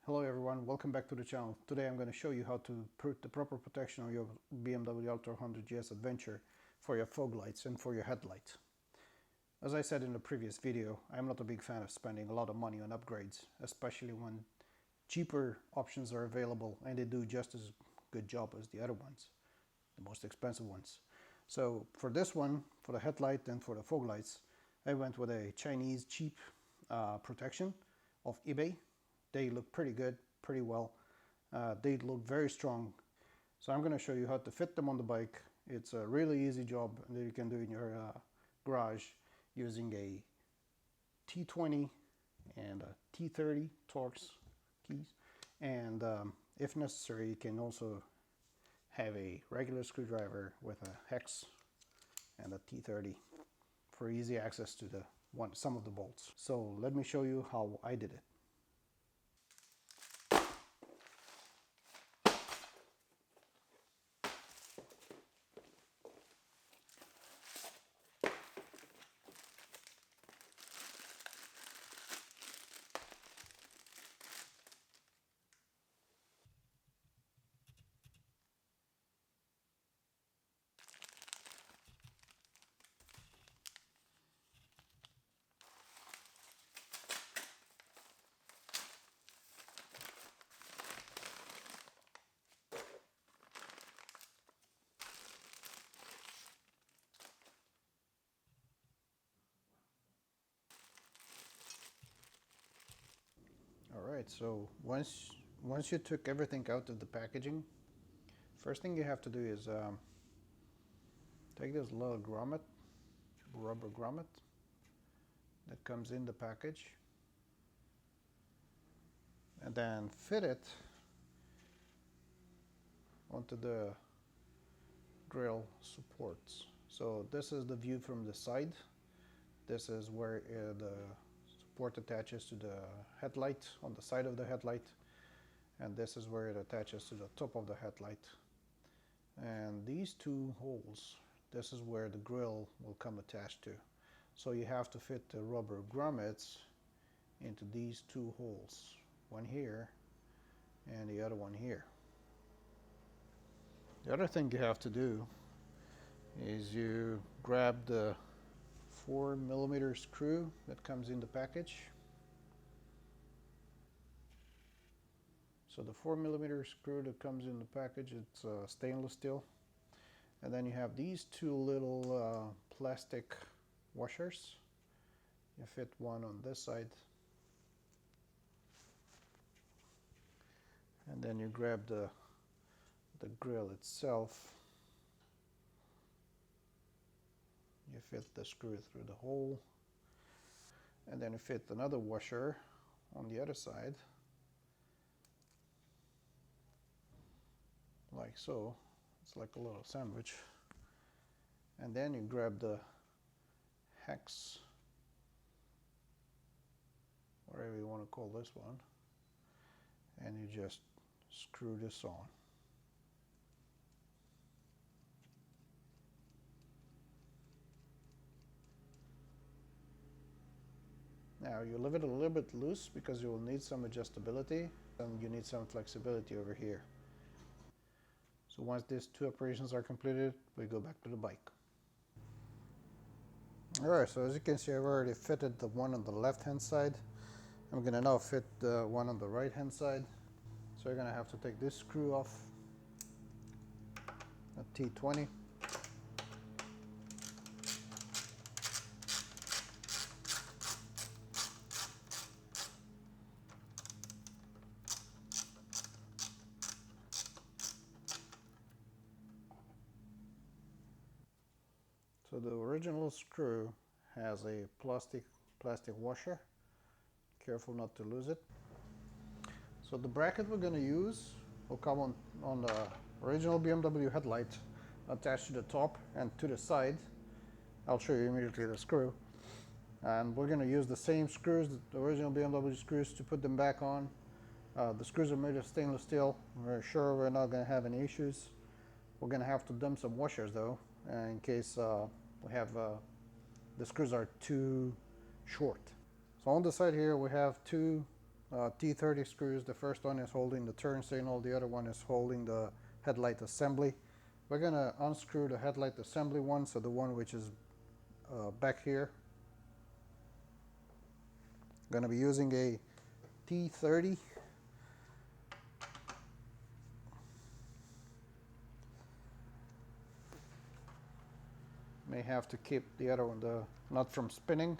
Hello everyone, welcome back to the channel. Today I'm going to show you how to put the proper protection on your BMW R1200 GS Adventure for your fog lights and for your headlights. As I said in the previous video, I'm not a big fan of spending a lot of money on upgrades, especially when cheaper options are available and they do just as good job as the other ones, the most expensive ones. So for this one, for the headlight and for the fog lights, I went with a Chinese cheap protection of eBay. They look pretty good, pretty well. They look very strong. So I'm going to show you how to fit them on the bike. It's a really easy job that you can do in your garage using a T20 and a T30 Torx keys. And if necessary, you can also have a regular screwdriver with a hex and a T30 for easy access to some of the bolts. So let me show you how I did it. Alright, so once you took everything out of the packaging, first thing you have to do is take this little grommet, rubber grommet that comes in the package, and then fit it onto the grill supports. So this is the view from the side. This is where the support attaches to the headlight, on the side of the headlight, and this is where it attaches to the top of the headlight. And these two holes, this is where the grill will come attached to. So you have to fit the rubber grommets into these two holes, one here and the other one here. The other thing you have to do is you grab the 4mm screw that comes in the package. So the 4mm screw that comes in the package, it's stainless steel. And then you have these two little plastic washers. You fit one on this side. And then you grab the grill itself. You fit the screw through the hole, and then you fit another washer on the other side, like so. It's like a little sandwich. And then you grab the hex, whatever you want to call this one, and you just screw this on. Now you leave it a little bit loose because you will need some adjustability and you need some flexibility over here. So once these two operations are completed, we go back to the bike. Alright, so as you can see, I've already fitted the one on the left hand side. I'm going to now fit the one on the right hand side. So you're going to have to take this screw off, a T20. So the original screw has a plastic washer. Careful not to lose it. So the bracket we're going to use will come on the original BMW headlight attached to the top and to the side. I'll show you immediately the screw. And we're going to use the same screws, the original BMW screws, to put them back on. The screws are made of stainless steel. We're sure we're not going to have any issues. We're going to have to dump some washers though, in case we have the screws are too short. So on the side here we have two T30 screws. The first one is holding the turn signal, the other one is holding the headlight assembly. We're going to unscrew the headlight assembly one, so the one which is back here. I'm going to be using a T30. May have to keep the other one, the nut from spinning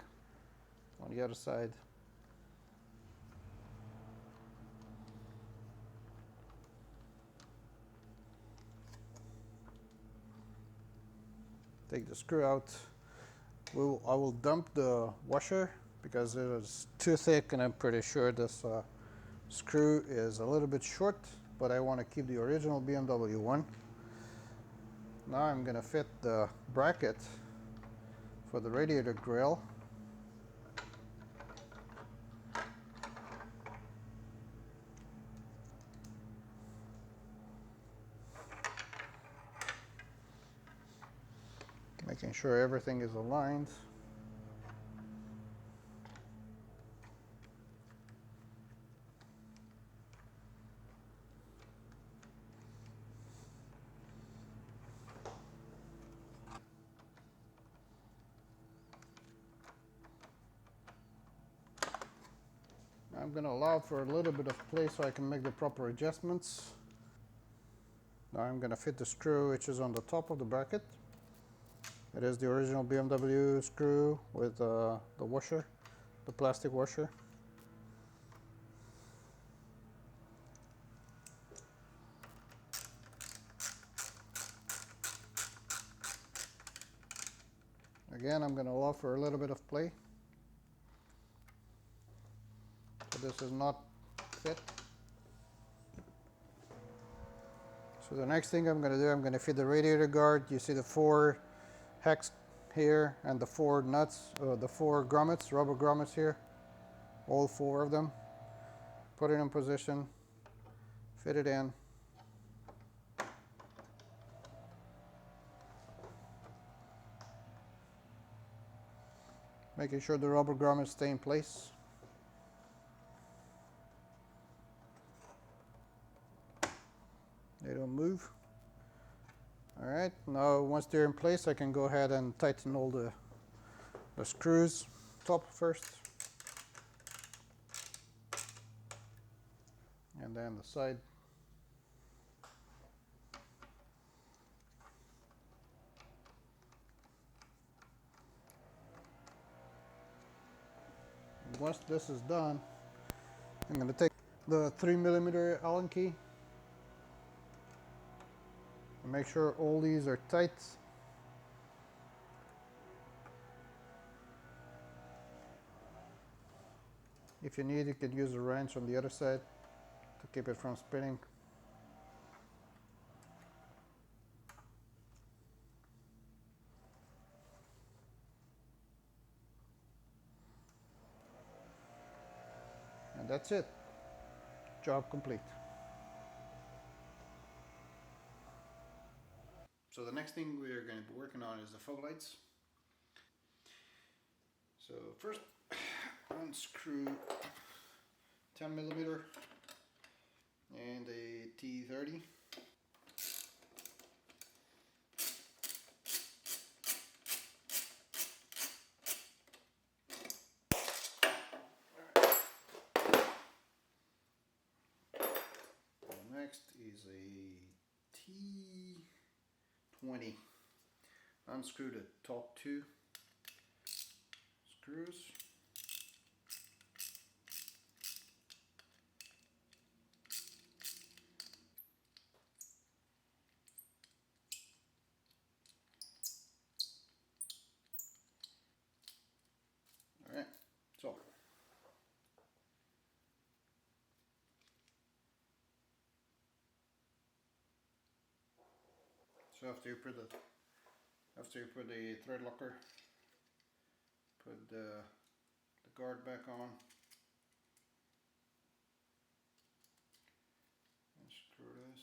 on the other side. Take the screw out. I will dump the washer because it is too thick, and I'm pretty sure this screw is a little bit short, but I want to keep the original BMW one. Now I'm going to fit the bracket for the radiator grill. Making sure everything is aligned. I'm going to allow for a little bit of play so I can make the proper adjustments. Now I'm going to fit the screw which is on the top of the bracket. It is the original BMW screw with the washer, the plastic washer. Again, I'm going to allow for a little bit of play. So this is not fit. So the next thing I'm going to do, I'm going to fit the radiator guard. You see the 4 hex here and the 4 nuts, the 4 grommets, rubber grommets here, all 4 of them. Put it in position, fit it in. Making sure the rubber grommets stay in place. They don't move. All right, now once they're in place, I can go ahead and tighten all the screws. Top first, and then the side. And once this is done, I'm going to take the 3mm Allen key and make sure all these are tight. If you need, you can use a wrench on the other side to keep it from spinning. And that's it. Job complete. So the next thing we are going to be working on is the fog lights. So first, unscrew 10mm and a T30. Next is a T20. Unscrew the top 2 screws. Alright, so after you put the thread locker, put the guard back on and screw this.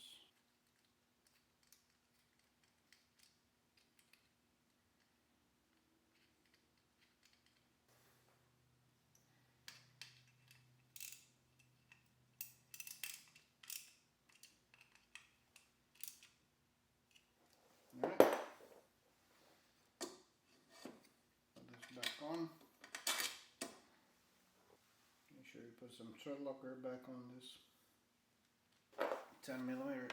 on. Make sure you put some thread locker back on this 10mm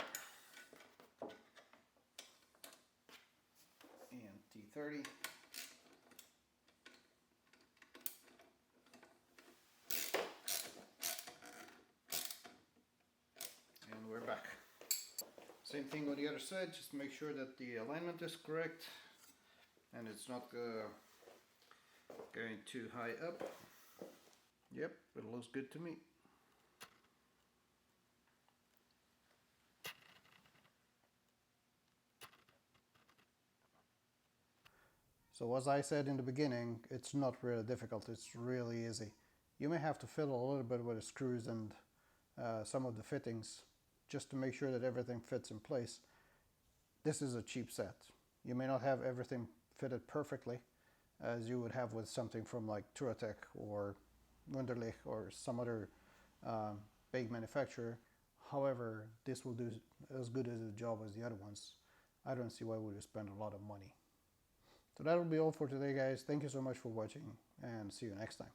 and T30. And we're back. Same thing on the other side, just make sure that the alignment is correct and it's not going too high up. Yep, it looks good to me. So as I said in the beginning, it's not really difficult, it's really easy. You may have to fiddle a little bit with the screws and some of the fittings just to make sure that everything fits in place. This is a cheap set. You may not have everything fitted perfectly as you would have with something from like Touratech or Wunderlich or some other big manufacturer. However, this will do as good as a job as the other ones. I don't see why we would spend a lot of money. So that will be all for today, guys. Thank you so much for watching and see you next time.